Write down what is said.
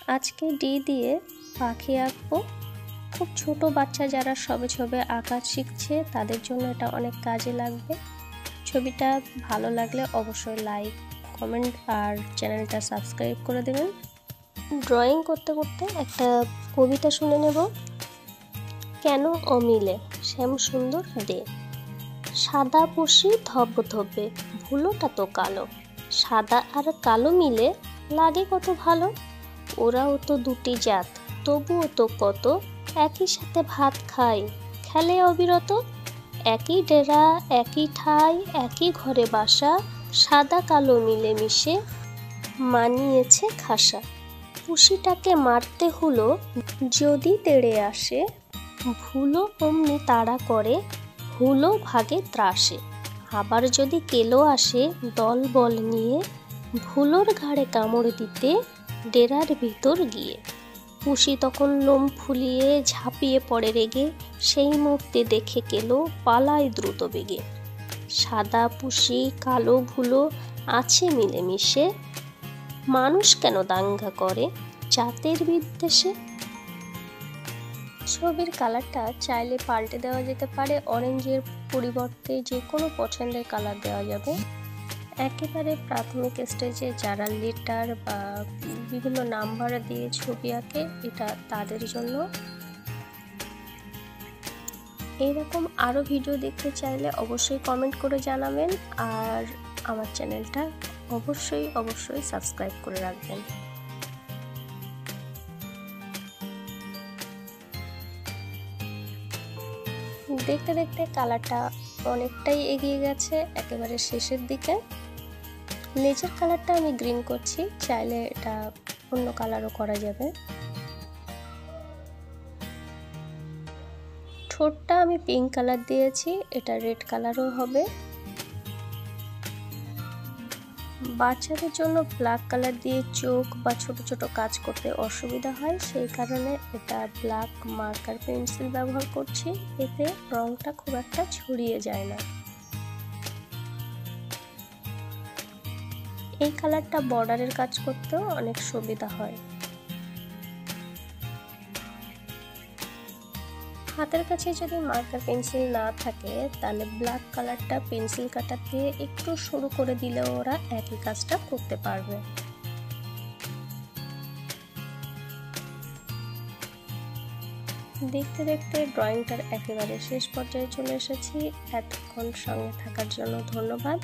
আজকে ডি দিয়ে পাখি আঁকবো। খুব ছোট বাচ্চা যারা সবে সবে আঁকা শিখছে তাদের জন্য এটা অনেক কাজে লাগবে। ছবিটা ভালো লাগলে অবশ্যই লাইক, কমেন্ট আর চ্যানেলটা সাবস্ক্রাইব করে দেবেন। ড্রয়িং করতে করতে একটা কবিতা শুনে নেব। কেন অমিলে শ্যাম সুন্দর দে, সাদা পুষি ধবধবে, ভুলোটা তো কালো, সাদা আর কালো মিলে লাগে কত ভালো। ওরাও তো দুটি জাত, তবুও তো কত একই সাথে ভাত খায়, খেলে অবিরত। একই ডেরা, একই ঠাই, একই ঘরে বাসা, সাদা কালো মিলে মিশে মানিয়েছে খাসা। পুষিটাকে মারতে হলো যদি তেড়ে আসে, ভুলো অমনি তাড়া করে, হুলো ভাগে ত্রাসে। আবার যদি কেলো আসে দল বল নিয়ে, ভুলোর ঘাড়ে কামড় দিতে ডেরার ভিতর গিয়ে। পুষি তখন লোম ফুলিয়ে ঝাঁপিয়ে পড়ে রেগে, সেই মুহূর্তে দেখে কেলো পালায় দ্রুত বেগে। সাদা পুষি কালো ভুলো আছে মিলেমিশে, মানুষ কেন দাঙ্গা করে জাতের বিদ্বেষে। ছবির কালারটা চাইলে পাল্টে দেওয়া যেতে পারে, অরেঞ্জের পরিবর্তে যে কোনো পছন্দের কালার দেওয়া যাবে। একেবারে প্রাথমিক স্টেজে যারা লেটার বা বিভিন্ন নাম্বার দিয়ে ছবি আঁকে এটা তাদের জন্য। এইরকম আরও ভিডিও দেখতে চাইলে অবশ্যই কমেন্ট করে জানাবেন, আর আমার চ্যানেলটা অবশ্যই সাবস্ক্রাইব করে রাখবেন। দেখতে দেখতে কালারটা অনেকটাই এগিয়ে গেছে, একেবারে শেষের দিকে। লেজের কালারটা আমি গ্রিন করছি, চাইলে এটা অন্য কালারও করা যাবে। ঠোঁটটা আমি পিঙ্ক কালার দিয়েছি, এটা রেড কালারও হবে। বাচ্চাদের জন্য ব্ল্যাক কালার দিয়ে চোখ বা ছোট ছোট কাজ করতে অসুবিধা হয়, সেই কারণে এটা ব্ল্যাক মার্কার পেন্সিল ব্যবহার করছি, এতে রংটা খুব একটা ছড়িয়ে যায় না। এই কালারটা বর্ডারের কাজ করতেও অনেক সুবিধা হয়। হাতের কাছে যদি মার্কার পেন্সিল না থাকে তাহলে ব্ল্যাক কালারটা পেন্সিল কাটার দিয়ে একটু সরু করে দিলেও ওরা একই কাজটা করতে পারবে। দেখতে দেখতে ড্রয়িংটার একেবারে শেষ পর্যায়ে চলে এসেছি। এতক্ষণ সঙ্গে থাকার জন্য ধন্যবাদ।